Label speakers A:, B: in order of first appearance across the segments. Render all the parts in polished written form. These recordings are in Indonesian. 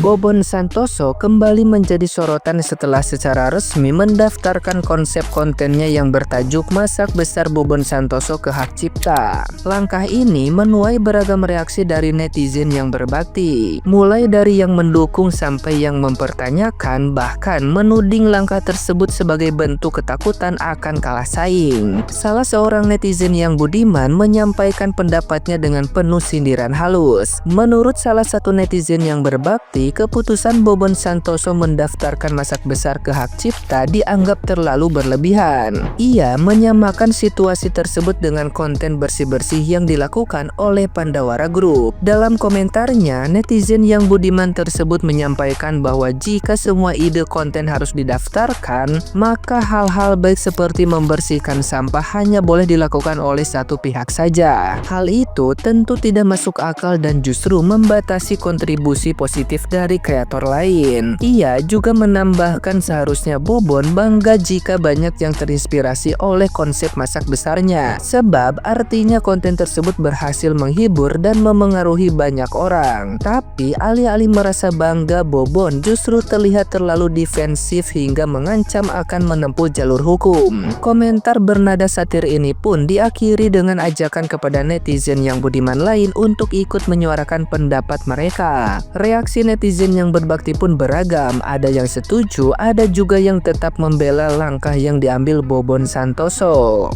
A: Bobon Santoso kembali menjadi sorotan setelah secara resmi mendaftarkan konsep kontennya yang bertajuk Masak Besar Bobon Santoso ke hak cipta. Langkah ini menuai beragam reaksi dari netizen yang berbakti, mulai dari yang mendukung sampai yang mempertanyakan, bahkan menuding langkah tersebut sebagai bentuk ketakutan akan kalah saing. Salah seorang netizen yang budiman menyampaikan pendapatnya dengan penuh sindiran halus. Menurut salah satu netizen yang berbakti, keputusan Bobon Santoso mendaftarkan Masak Besar ke hak cipta dianggap terlalu berlebihan. Ia menyamakan situasi tersebut dengan konten bersih-bersih yang dilakukan oleh Pandawara Group. Dalam komentarnya, netizen yang budiman tersebut menyampaikan bahwa jika semua ide konten harus didaftarkan, maka hal-hal baik seperti membersihkan sampah hanya boleh dilakukan oleh satu pihak saja. Hal itu tentu tidak masuk akal dan justru membatasi kontribusi positif dari kreator lain. Ia juga menambahkan seharusnya Bobon bangga jika banyak yang terinspirasi oleh konsep masak besarnya, sebab artinya konten tersebut berhasil menghibur dan memengaruhi banyak orang. Tapi alih-alih merasa bangga, Bobon justru terlihat terlalu defensif hingga mengancam akan menempuh jalur hukum. Komentar bernada satir ini pun diakhiri dengan ajakan kepada netizen yang budiman lain untuk ikut menyuarakan pendapat mereka. Reaksi netizen yang berbakti pun beragam, ada yang setuju, ada juga yang tetap membela langkah yang diambil Bobon Santoso.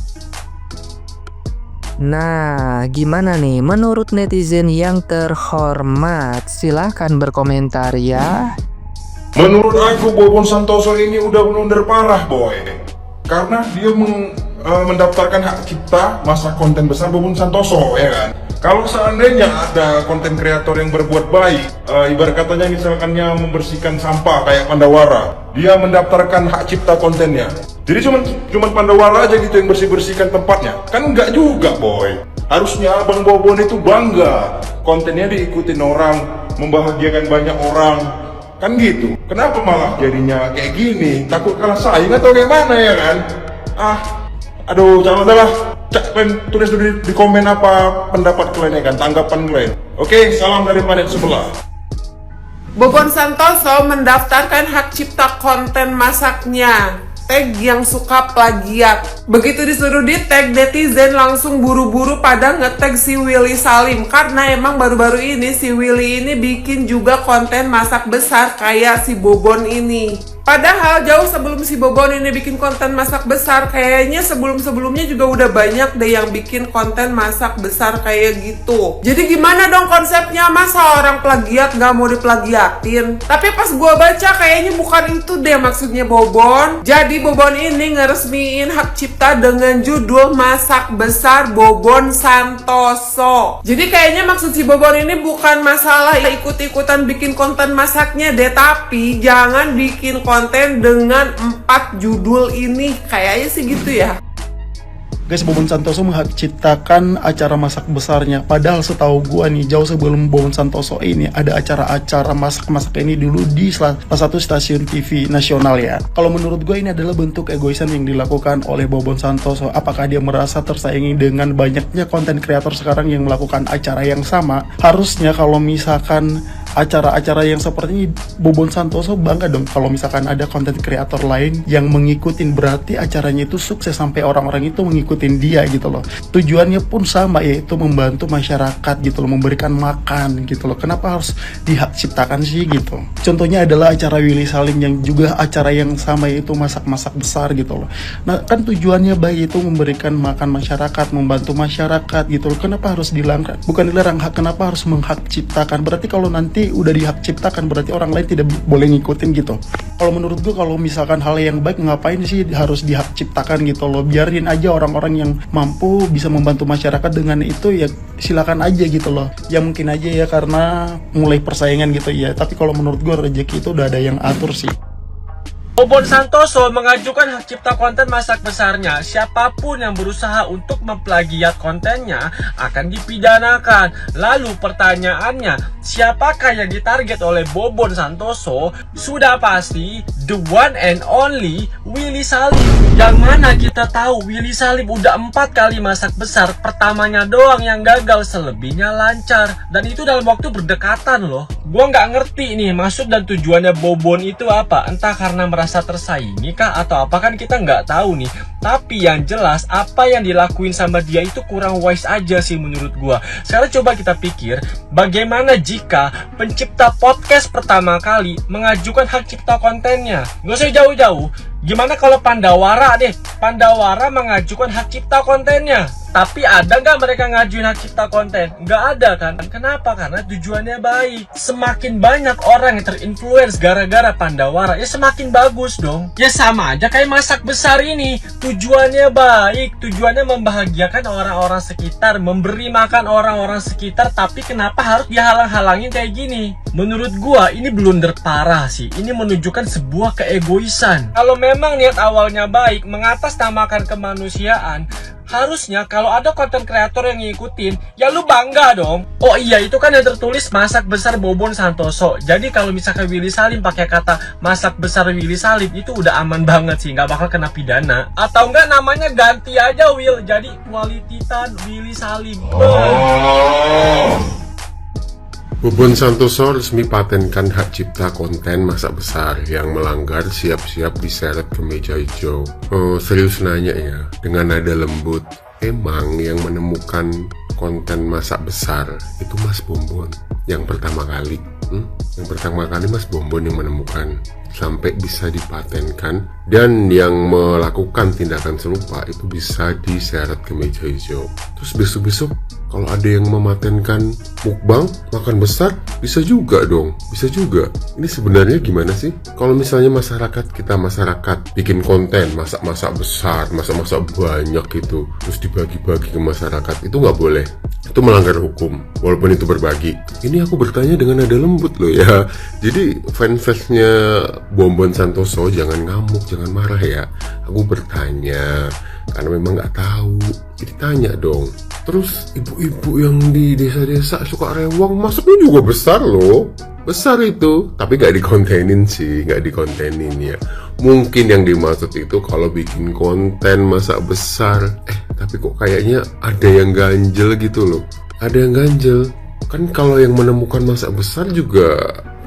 A: Nah, gimana nih menurut netizen yang terhormat? Silahkan berkomentar ya.
B: Menurut aku Bobon Santoso ini udah blunder parah boy, karena dia mendaftarkan hak cipta masa konten besar Bobon Santoso, ya kan? Kalau seandainya ada konten kreator yang berbuat baik, ibarat katanya misalkannya membersihkan sampah kayak Pandawara, dia mendaftarkan hak cipta kontennya. Jadi cuman Pandawara aja gitu yang bersih-bersihkan tempatnya. Kan enggak juga boy. Harusnya Abang Bobon itu bangga, kontennya diikutin orang, membahagiakan banyak orang. Kan gitu. Kenapa malah jadinya kayak gini? Takut kalah saing atau kayak mana ya kan? Aduh, jangan udahlah. Cak, kalian tulis dulu di komen apa pendapat kalian ya kan, tanggapan kalian. Oke, salam dari planet sebelah.
C: Bobon Santoso mendaftarkan hak cipta konten masaknya. Tag yang suka plagiat. Begitu disuruh di tag, netizen langsung buru-buru pada nge-tag si Willy Salim, karena emang baru-baru ini si Willy ini bikin juga konten masak besar kayak si Bobon ini. Padahal jauh sebelum si Bobon ini bikin konten masak besar, kayaknya sebelum-sebelumnya juga udah banyak deh yang bikin konten masak besar kayak gitu. Jadi gimana dong konsepnya? Masa orang plagiat gak mau diplagiatin? Tapi pas gua baca kayaknya bukan itu deh maksudnya Bobon. Jadi Bobon ini ngeresmiin hak cipta dengan judul Masak Besar Bobon Santoso. Jadi kayaknya maksud si Bobon ini bukan masalah ikut-ikutan bikin konten masaknya deh, tapi jangan bikin konten dengan 4 judul ini, kayaknya sih gitu ya.
D: Guys, Bobon Santoso menghak ciptakan acara masak besarnya. Padahal setahu gua nih, jauh sebelum Bobon Santoso ini ada acara-acara masak-masak ini dulu di salah satu stasiun TV nasional ya. Kalau menurut gua ini adalah bentuk egoisan yang dilakukan oleh Bobon Santoso. Apakah dia merasa tersaingi dengan banyaknya konten kreator sekarang yang melakukan acara yang sama? Harusnya kalau misalkan acara-acara yang seperti ini, Bobon Santoso bangga dong kalau misalkan ada konten kreator lain yang mengikutin, berarti acaranya itu sukses sampai orang-orang itu ngikutin dia gitu loh. Tujuannya pun sama, yaitu membantu masyarakat gitu loh, memberikan makan gitu loh. Kenapa harus dihak ciptakan sih gitu? Contohnya adalah acara Willy Salim yang juga acara yang sama, yaitu masak-masak besar gitu loh. Nah kan tujuannya baik, itu memberikan makan masyarakat, membantu masyarakat gitu loh. Kenapa harus dilarang? Bukan dilarang, kenapa harus menghak ciptakan? Berarti kalau nanti udah dihak ciptakan berarti orang lain tidak boleh ngikutin gitu. Kalau menurut gue, kalau misalkan hal yang baik, ngapain sih harus dihak ciptakan gitu loh? Biarin aja orang-orang yang mampu bisa membantu masyarakat dengan itu, ya silakan aja gitu loh. Ya mungkin aja ya karena mulai persaingan gitu ya, tapi kalau menurut gue rezeki itu udah ada yang atur sih.
E: Bobon Santoso mengajukan hak cipta konten masak besarnya. Siapapun yang berusaha untuk memplagiat kontennya akan dipidanakan. Lalu pertanyaannya, Siapakah yang ditarget oleh Bobon Santoso? Sudah pasti the one and only Willy Salim. Yang mana kita tahu Willy Salim udah 4 kali masak besar, pertamanya doang yang gagal, selebihnya lancar. Dan itu dalam waktu berdekatan loh. Gua nggak ngerti nih maksud dan tujuannya Bobon itu apa. Entah karena merasa tersaingi kah atau apa, kan kita nggak tahu nih. Tapi yang jelas apa yang dilakuin sama dia itu kurang wise aja sih menurut gua. Sekarang coba kita pikir, bagaimana jika pencipta podcast pertama kali mengajukan hak cipta kontennya? Gak usah jauh-jauh. Gimana kalau Pandawara deh? Pandawara mengajukan hak cipta kontennya. Tapi ada nggak mereka ngajuin hak cipta konten? Nggak ada kan? Kenapa? Karena tujuannya baik. Semakin banyak orang yang terinfluence gara-gara Pandawara, ya semakin bagus dong. Ya sama aja kayak masak besar ini. Tujuannya baik. Tujuannya membahagiakan orang-orang sekitar, memberi makan orang-orang sekitar. Tapi kenapa harus dihalang-halangin kayak gini? Menurut gua ini blunder parah sih. Ini menunjukkan sebuah keegoisan. Kalau memang niat awalnya baik, mengatasnamakan kemanusiaan, harusnya kalau ada konten kreator yang ngikutin, ya lu bangga dong. Oh iya, itu kan yang tertulis masak besar Bobon Santoso. Jadi kalau misalkan Willy Salim pakai kata masak besar Willy Salim, itu udah aman banget sih, nggak bakal kena pidana. Atau enggak namanya ganti aja Will, jadi Quality Tan Willy Salim.
F: Bobon Santoso resmi patenkan hak cipta konten masak besar. Yang melanggar siap-siap diseret ke meja hijau. Serius nanya ya, dengan nada lembut, emang yang menemukan konten masak besar itu Mas Bombon yang pertama kali? Yang pertama kali Mas Bombon yang menemukan sampai bisa dipatenkan, dan yang melakukan tindakan serupa itu bisa diseret ke meja hijau. Terus besok-besok kalau ada yang mematenkan mukbang makan besar, bisa juga dong, bisa juga. Ini sebenarnya gimana sih? Kalau misalnya masyarakat bikin konten masak-masak besar, masak-masak banyak gitu, terus dibagi-bagi ke masyarakat, itu nggak boleh. Itu melanggar hukum, walaupun itu berbagi. Ini aku bertanya dengan nada lembut loh ya. Jadi fans-fansnya Bobon Santoso jangan ngamuk, jangan marah ya. Aku bertanya karena memang nggak tahu. Jadi tanya dong. Terus ibu-ibu yang di desa-desa suka rewang, masuknya juga besar loh. Besar itu, tapi nggak dikontenin sih, nggak dikontenin ya. Mungkin yang dimaksud itu kalau bikin konten masak besar, tapi kok kayaknya ada yang ganjel gitu loh. Ada yang ganjel. Kan kalau yang menemukan masak besar juga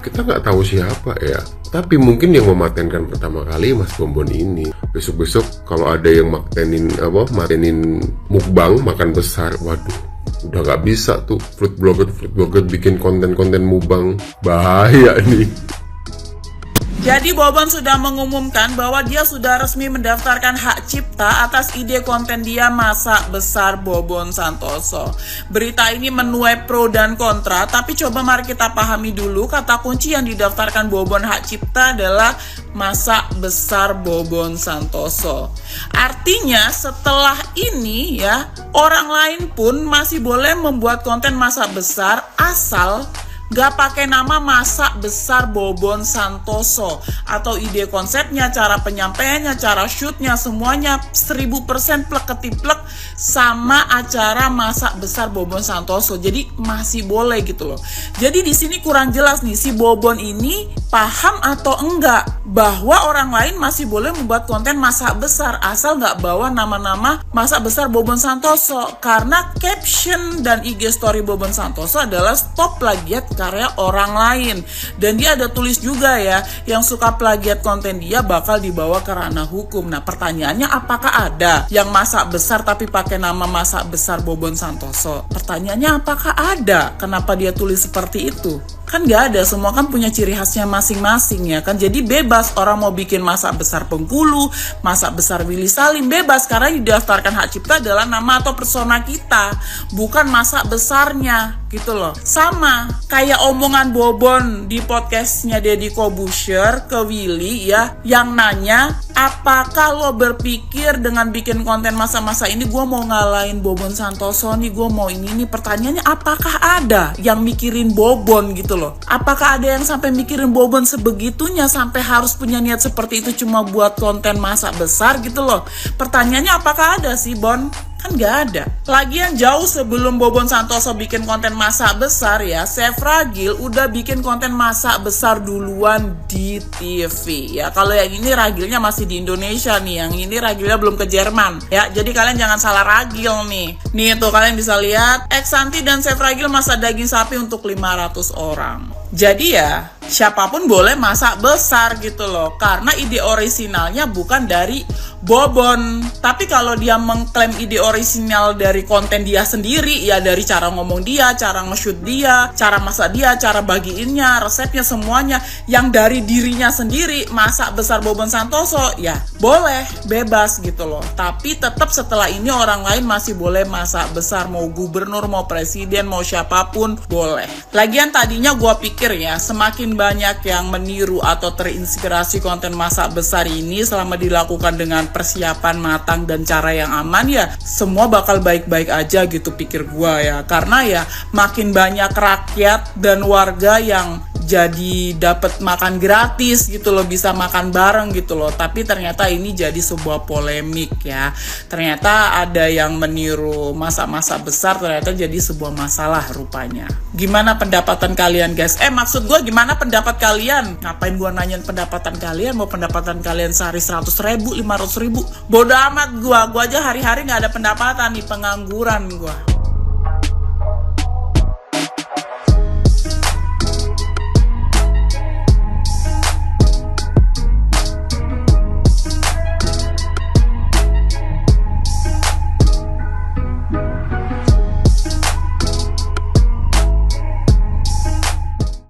F: kita nggak tahu siapa ya. Tapi mungkin yang mematenkan pertama kali Mas Bombon ini. Besok-besok kalau ada yang matenin mukbang makan besar, waduh, udah nggak bisa tuh food blogger bikin konten-konten mukbang, bahaya nih.
G: Jadi Bobon sudah mengumumkan bahwa dia sudah resmi mendaftarkan hak cipta atas ide konten dia masak besar Bobon Santoso. Berita ini menuai pro dan kontra, tapi coba mari kita pahami dulu kata kunci yang didaftarkan Bobon hak cipta adalah masak besar Bobon Santoso. Artinya setelah ini ya, orang lain pun masih boleh membuat konten masak besar asal gak pakai nama masak besar Bobon Santoso, atau ide konsepnya, cara penyampaiannya, cara shootnya, semuanya 1000% plek ketiplek sama acara masak besar Bobon Santoso. Jadi masih boleh gitu loh. Jadi di sini kurang jelas nih, si Bobon ini paham atau enggak bahwa orang lain masih boleh membuat konten masak besar asal nggak bawa nama-nama masak besar Bobon Santoso, karena caption dan IG story Bobon Santoso adalah stop plagiat karya orang lain. Dan dia ada tulis juga ya, yang suka plagiat konten dia bakal dibawa ke ranah hukum. Nah pertanyaannya, apakah ada yang masak besar tapi pakai nama masak besar Bobon Santoso? Pertanyaannya apakah ada? Kenapa dia tulis seperti itu? Kan gak ada, semua kan punya ciri khasnya masing-masing ya kan. Jadi bebas, orang mau bikin masak besar Bengkulu, masak besar Willy Salim, bebas. Karena didaftarkan hak cipta adalah nama atau persona kita, bukan masak besarnya gitu loh. Sama kayak omongan Bobon di podcastnya Deddy Corbuzier ke Willy ya, yang nanya, apakah lo berpikir dengan bikin konten masa-masa ini gue mau ngalahin Bobon Santoso nih, gue mau ini. Pertanyaannya, apakah ada yang mikirin Bobon gitu loh? Apakah ada yang sampai mikirin Bobon sebegitunya sampai harus punya niat seperti itu cuma buat konten masak besar gitu loh? Pertanyaannya, apakah ada sih Bon? Kan gak ada. Lagian jauh sebelum Bobon Santoso bikin konten masak besar ya, Chef Ragil udah bikin konten masak besar duluan di TV ya. Kalau yang ini Ragilnya masih di Indonesia nih, yang ini Ragilnya belum ke Jerman ya. Jadi kalian jangan salah Ragil nih. Nih tuh kalian bisa lihat, Ex Santi dan Chef Ragil masak daging sapi untuk 500 orang. Jadi ya, siapapun boleh masak besar gitu loh. Karena ide orisinalnya bukan dari Bobon. Tapi kalau dia mengklaim ide orisinal dari konten dia sendiri, ya dari cara ngomong dia, cara nge-shoot dia, cara masak dia, cara bagiinnya, resepnya, semuanya yang dari dirinya sendiri, masak besar Bobon Santoso, ya boleh, bebas gitu loh. Tapi tetap setelah ini orang lain masih boleh masak besar. Mau gubernur, mau presiden, mau siapapun, boleh. Lagian tadinya gua pikir ya, semakin banyak yang meniru atau terinspirasi konten masak besar ini selama dilakukan dengan persiapan matang dan cara yang aman, ya semua bakal baik-baik aja gitu pikir gua ya. Karena ya makin banyak rakyat dan warga yang jadi dapat makan gratis gitu loh, bisa makan bareng gitu loh. Tapi ternyata ini jadi sebuah polemik ya. Ternyata ada yang meniru masak-masak besar, ternyata jadi sebuah masalah rupanya. Gimana pendapatan kalian guys? Maksud gue gimana pendapat kalian? Ngapain gue nanyain pendapatan kalian? Mau pendapatan kalian sehari 100.000, 500.000? Bodoh amat gue aja hari-hari gak ada pendapatan nih, pengangguran gue.